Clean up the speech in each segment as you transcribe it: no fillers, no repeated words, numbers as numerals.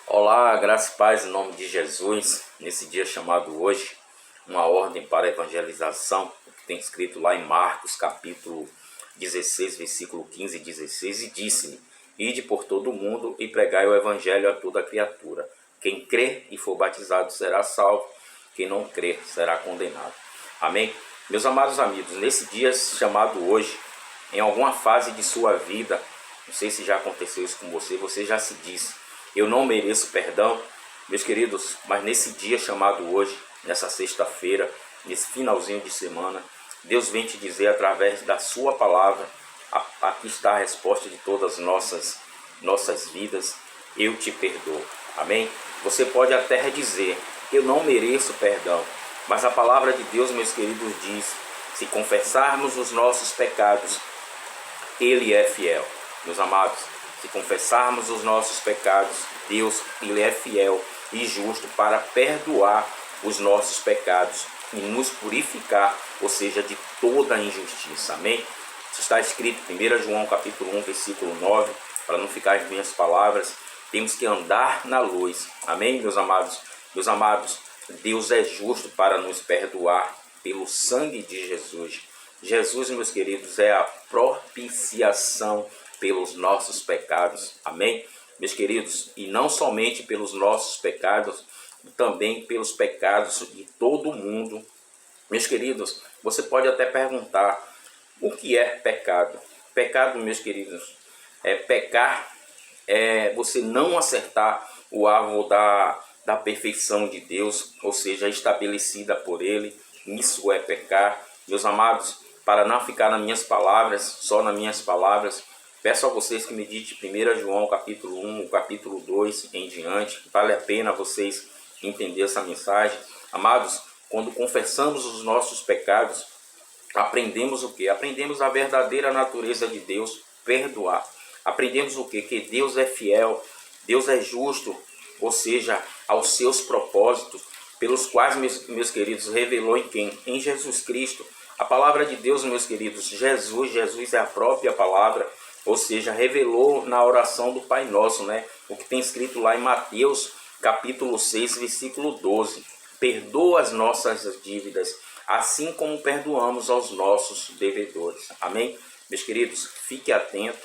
Olá, graça e paz em nome de Jesus. Nesse dia chamado hoje, uma ordem para evangelização, que tem escrito lá em Marcos, capítulo 16, versículo 15 e 16, e disse-lhe: Ide por todo o mundo e pregai o evangelho a toda criatura. Quem crer e for batizado será salvo, quem não crer será condenado. Amém? Meus amados amigos, nesse dia chamado hoje, em alguma fase de sua vida, não sei se já aconteceu isso com você, você já se disse: eu não mereço perdão, meus queridos, mas nesse dia chamado hoje, nessa sexta-feira, nesse finalzinho de semana, Deus vem te dizer através da sua palavra, aqui está a resposta de todas as nossas vidas: eu te perdoo. Amém? Você pode até dizer: eu não mereço perdão, mas a palavra de Deus, meus queridos, diz: se confessarmos os nossos pecados, Ele é fiel. Meus amados, se confessarmos os nossos pecados, Deus, Ele é fiel e justo para perdoar os nossos pecados e nos purificar, ou seja, de toda a injustiça. Amém? Isso está escrito em 1 João capítulo 1, versículo 9, para não ficar as minhas palavras, temos que andar na luz. Amém, meus amados? Meus amados, Deus é justo para nos perdoar pelo sangue de Jesus. Jesus, meus queridos, é a propiciação pelos nossos pecados. Amém? Meus queridos, e não somente pelos nossos pecados, também pelos pecados de todo mundo. Meus queridos, você pode até perguntar: o que é pecado? Pecado, meus queridos, é pecar, é você não acertar o alvo da perfeição de Deus, ou seja, estabelecida por Ele. Isso é pecar. Meus amados, para não ficar nas minhas palavras, só nas minhas palavras, peço a vocês que meditem 1 João capítulo 1, capítulo 2 em diante. Vale a pena vocês entenderem essa mensagem. Amados, quando confessamos os nossos pecados, aprendemos o quê? Aprendemos a verdadeira natureza de Deus, perdoar. Aprendemos o quê? Que Deus é fiel, Deus é justo, ou seja, aos seus propósitos, pelos quais, meus queridos, revelou em quem? Em Jesus Cristo. A palavra de Deus, meus queridos, Jesus é a própria palavra, ou seja, revelou na oração do Pai Nosso, né? O que tem escrito lá em Mateus, capítulo 6, versículo 12. Perdoa as nossas dívidas, assim como perdoamos aos nossos devedores. Amém? Meus queridos, fique atento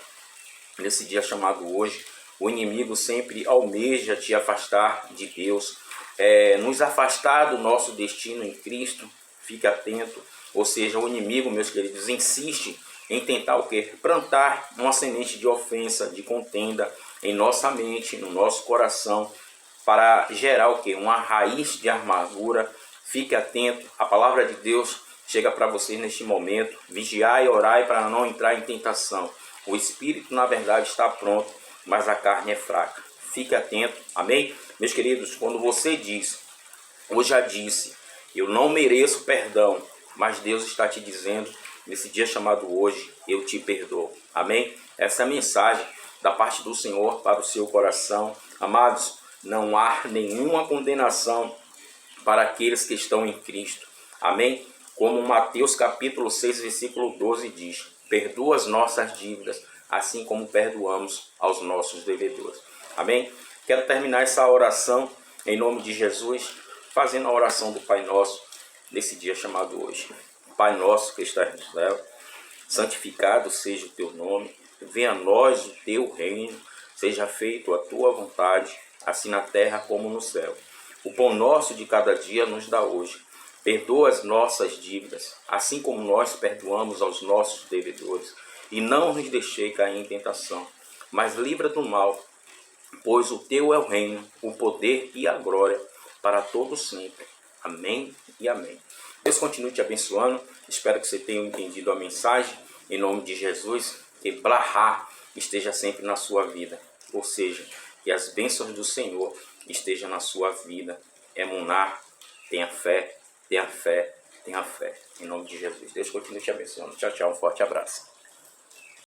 nesse dia chamado hoje. O inimigo sempre almeja te afastar de Deus, nos afastar do nosso destino em Cristo. Fique atento. Ou seja, o inimigo, meus queridos, insiste em tentar o quê? Plantar uma semente de ofensa, de contenda em nossa mente, no nosso coração, para gerar o quê? Uma raiz de amargura. Fique atento. A palavra de Deus chega para vocês neste momento: vigiai e orai para não entrar em tentação. O espírito, na verdade, está pronto, mas a carne é fraca. Fique atento. Amém? Meus queridos, quando você diz, ou já disse, eu não mereço perdão, mas Deus está te dizendo, nesse dia chamado hoje, eu te perdoo. Amém? Essa é a mensagem da parte do Senhor para o seu coração. Amados, não há nenhuma condenação para aqueles que estão em Cristo. Amém? Como Mateus capítulo 6, versículo 12 diz: perdoa as nossas dívidas, assim como perdoamos aos nossos devedores. Amém? Quero terminar essa oração em nome de Jesus, fazendo a oração do Pai Nosso, nesse dia chamado hoje. Pai nosso que estás no céu, santificado seja o teu nome, venha a nós o teu reino, seja feito a tua vontade, assim na terra como no céu. O pão nosso de cada dia nos dá hoje. Perdoa as nossas dívidas, assim como nós perdoamos aos nossos devedores. E não nos deixei cair em tentação, mas livra do mal, pois o teu é o reino, o poder e a glória para todos sempre. Amém e amém. Deus continue te abençoando. Espero que você tenha entendido a mensagem. Em nome de Jesus, que Blahá esteja sempre na sua vida. Ou seja, que as bênçãos do Senhor estejam na sua vida. Emuná, tenha fé, tenha fé, tenha fé. Em nome de Jesus. Deus continue te abençoando. Tchau, tchau. Um forte abraço.